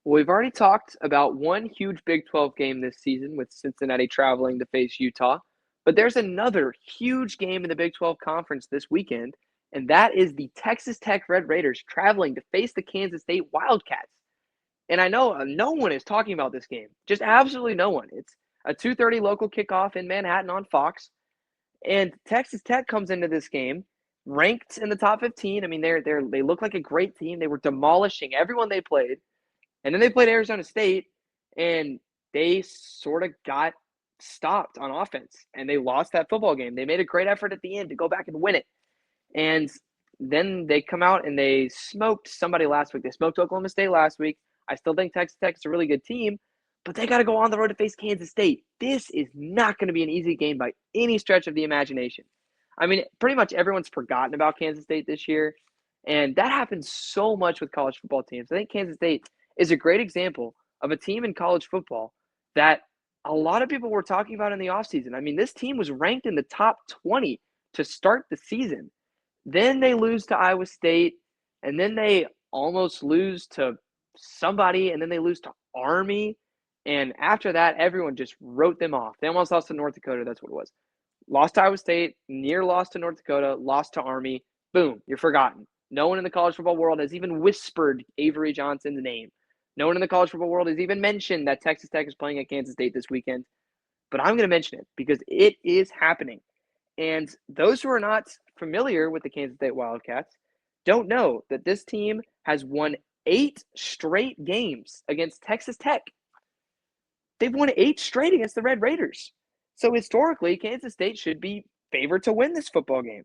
Well, we've already talked about one huge Big 12 game this season with Cincinnati traveling to face Utah, but there's another huge game in the Big 12 conference this weekend, and that is the Texas Tech Red Raiders traveling to face the Kansas State Wildcats. And I know no one is talking about this game, just absolutely no one. It's a 2:30 local kickoff in Manhattan on Fox, and Texas Tech comes into this game ranked in the top 15. I mean, they look like a great team. They were demolishing everyone they played. And then they played Arizona State, and they sort of got stopped on offense, and they lost that football game. They made a great effort at the end to go back and win it. And then they come out and they smoked somebody last week. They smoked Oklahoma State last week. I still think Texas Tech is a really good team, but they got to go on the road to face Kansas State. This is not going to be an easy game by any stretch of the imagination. I mean, pretty much everyone's forgotten about Kansas State this year, and that happens so much with college football teams. I think Kansas State is a great example of a team in college football that a lot of people were talking about in the offseason. I mean, this team was ranked in the top 20 to start the season. Then they lose to Iowa State, and then they almost lose to somebody, and then they lose to Army. And after that, everyone just wrote them off. They almost lost to North Dakota. That's what it was. Lost to Iowa State, near lost to North Dakota, lost to Army. Boom, you're forgotten. No one in the college football world has even whispered Avery Johnson's name. No one in the college football world has even mentioned that Texas Tech is playing at Kansas State this weekend. But I'm going to mention it because it is happening. And those who are not familiar with the Kansas State Wildcats don't know that this team has won 8 straight games against Texas Tech. They've won 8 straight against the Red Raiders. So historically, Kansas State should be favored to win this football game.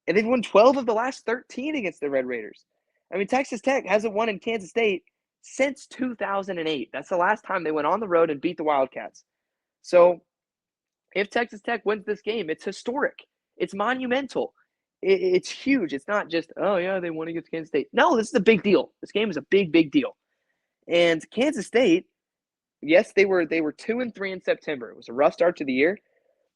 And they've won 12 of the last 13 against the Red Raiders. I mean, Texas Tech hasn't won in Kansas State since 2008. That's the last time they went on the road and beat the Wildcats. So if Texas Tech wins this game, it's historic. It's monumental. It's huge. It's not just, oh, yeah, they won against Kansas State. No, this is a big deal. This game is a big, big deal. And Kansas State, yes, they were 2-3 in September. It was a rough start to the year,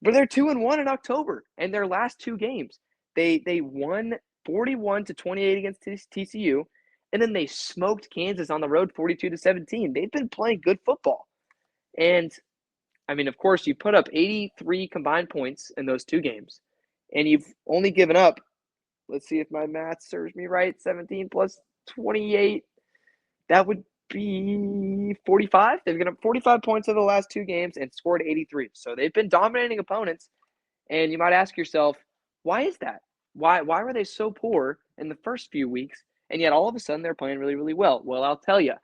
but they're 2-1 in October. And their last 2 games, they won 41-28 against TCU, and then they smoked Kansas on the road 42-17. They've been playing good football. And I mean, of course, you put up 83 combined points in those 2 games, and you've only given up, let's see if my math serves me right, 17 plus 28. That would be 45. They've given up 45 points over the last 2 games and scored 83. So they've been dominating opponents, and you might ask yourself, why is that? Why were they so poor in the first few weeks, and yet all of a sudden they're playing really, really well? Well, I'll tell you.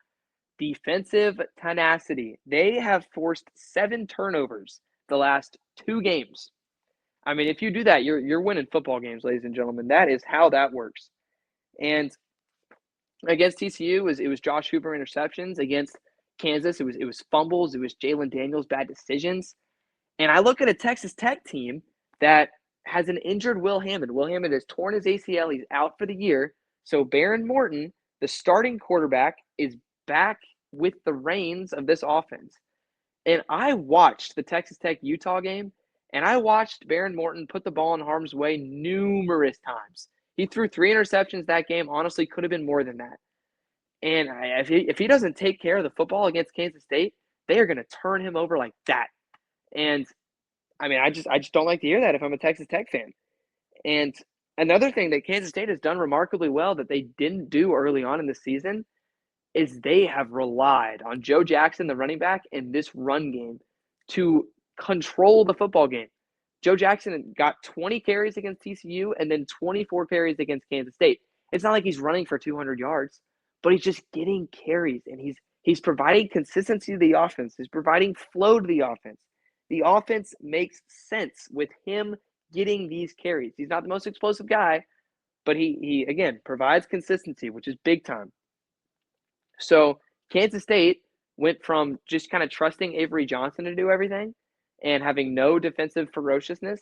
Defensive tenacity. They have forced 7 turnovers the last 2 games. I mean, if you do that, you're winning football games, ladies and gentlemen. That is how that works. And against TCU, it was Josh Hoover interceptions. Against Kansas, it was fumbles. It was Jalen Daniels bad decisions. And I look at a Texas Tech team that has an injured Will Hammond. Will Hammond has torn his ACL. He's out for the year. So Baron Morton, the starting quarterback, is back with the reins of this offense. And I watched the Texas Tech Utah game, and I watched Baron Morton put the ball in harm's way numerous times. He threw 3 interceptions that game. Honestly, could have been more than that. And if he doesn't take care of the football against Kansas State, they are going to turn him over like that. And I mean, I just don't like to hear that if I'm a Texas Tech fan. And another thing that Kansas State has done remarkably well that they didn't do early on in the season is they have relied on Joe Jackson, the running back, in this run game to control the football game. Joe Jackson got 20 carries against TCU and then 24 carries against Kansas State. It's not like he's running for 200 yards, but he's just getting carries, and he's providing consistency to the offense. He's providing flow to the offense. The offense makes sense with him getting these carries. He's not the most explosive guy, but he again provides consistency, which is big time. So Kansas State went from just kind of trusting Avery Johnson to do everything and having no defensive ferociousness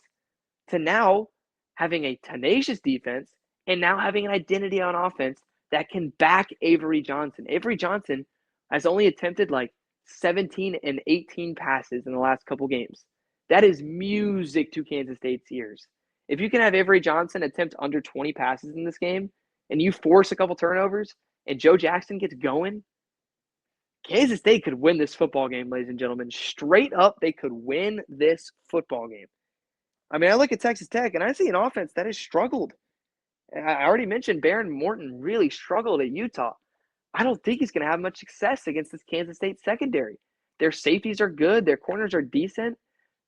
to now having a tenacious defense and now having an identity on offense that can back Avery Johnson. Avery Johnson has only attempted like 17 and 18 passes in the last couple games. That is music to Kansas State's ears. If you can have Avery Johnson attempt under 20 passes in this game and you force a couple turnovers and Joe Jackson gets going, Kansas State could win this football game, ladies and gentlemen. Straight up, they could win this football game. I mean, I look at Texas Tech, and I see an offense that has struggled. I already mentioned Baron Morton really struggled at Utah. I don't think he's going to have much success against this Kansas State secondary. Their safeties are good. Their corners are decent.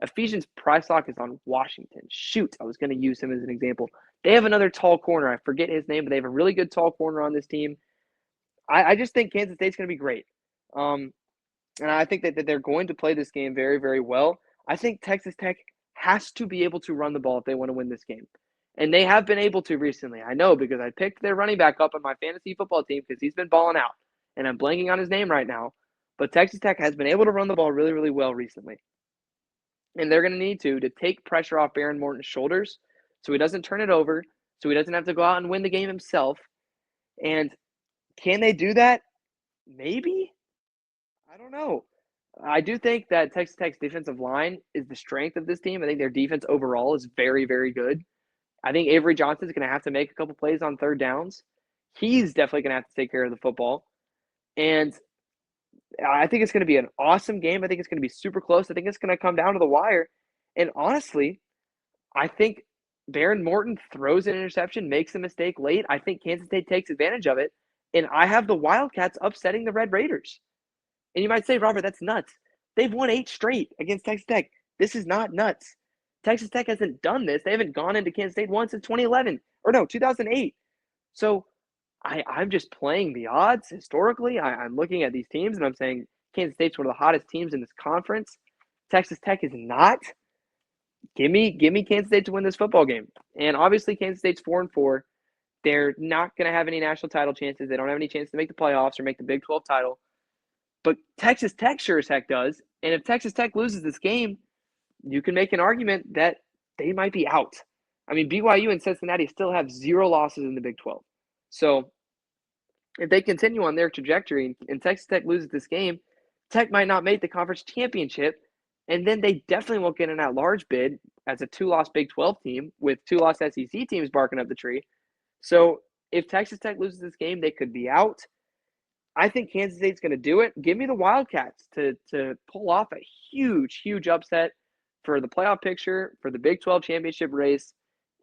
Ephesians Prysock is on Washington. Shoot, I was going to use him as an example. They have another tall corner. I forget his name, but they have a really good tall corner on this team. I just think Kansas State's going to be great. And I think that they're going to play this game very, very well. I think Texas Tech has to be able to run the ball if they want to win this game. And they have been able to recently. I know because I picked their running back up on my fantasy football team because he's been balling out. And I'm blanking on his name right now. But Texas Tech has been able to run the ball really, really well recently. And they're going to need to take pressure off Baron Morton's shoulders so he doesn't turn it over, so he doesn't have to go out and win the game himself. And can they do that? Maybe. I don't know. I do think that Texas Tech's defensive line is the strength of this team. I think their defense overall is very, very good. I think Avery Johnson's going to have to make a couple plays on third downs. He's definitely going to have to take care of the football. And I think it's going to be an awesome game. I think it's going to be super close. I think it's going to come down to the wire. And honestly, I think Baron Morton throws an interception, makes a mistake late. I think Kansas State takes advantage of it. And I have the Wildcats upsetting the Red Raiders. And you might say, Robert, that's nuts. They've won 8 straight against Texas Tech. This is not nuts. Texas Tech hasn't done this. They haven't gone into Kansas State once since 2011. Or no, 2008. So I'm just playing the odds historically. I'm looking at these teams and I'm saying Kansas State's one of the hottest teams in this conference. Texas Tech is not. Give me Kansas State to win this football game. And obviously Kansas State's 4-4. They're not going to have any national title chances. They don't have any chance to make the playoffs or make the Big 12 title. But Texas Tech sure as heck does. And if Texas Tech loses this game, you can make an argument that they might be out. I mean, BYU and Cincinnati still have 0 losses in the Big 12. So if they continue on their trajectory and Texas Tech loses this game, Tech might not make the conference championship. And then they definitely won't get an at-large bid as a 2-loss Big 12 team with 2-loss SEC teams barking up the tree. So if Texas Tech loses this game, they could be out. I think Kansas State's going to do it. Give me the Wildcats to pull off a huge, huge upset for the playoff picture, for the Big 12 championship race.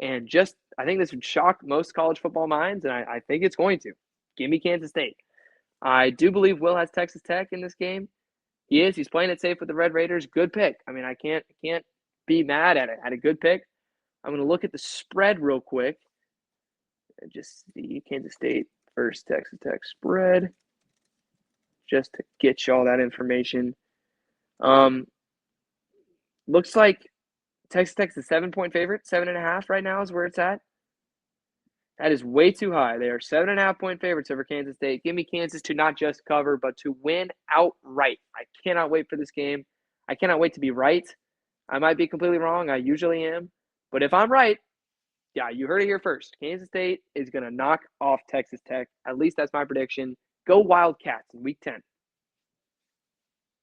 And just, I think this would shock most college football minds, and I think it's going to. Give me Kansas State. I do believe Will has Texas Tech in this game. He is. He's playing it safe with the Red Raiders. Good pick. I mean, I can't be mad at it. At a good pick. I'm going to look at the spread real quick. Just see Kansas State versus Texas Tech spread. Just to get you all that information. Looks like Texas Tech's a 7-point favorite. 7.5 right now is where it's at. That is way too high. They are 7.5-point favorites over Kansas State. Give me Kansas to not just cover, but to win outright. I cannot wait for this game. I cannot wait to be right. I might be completely wrong. I usually am. But if I'm right, yeah, you heard it here first. Kansas State is going to knock off Texas Tech. At least that's my prediction. Go Wildcats in Week 10.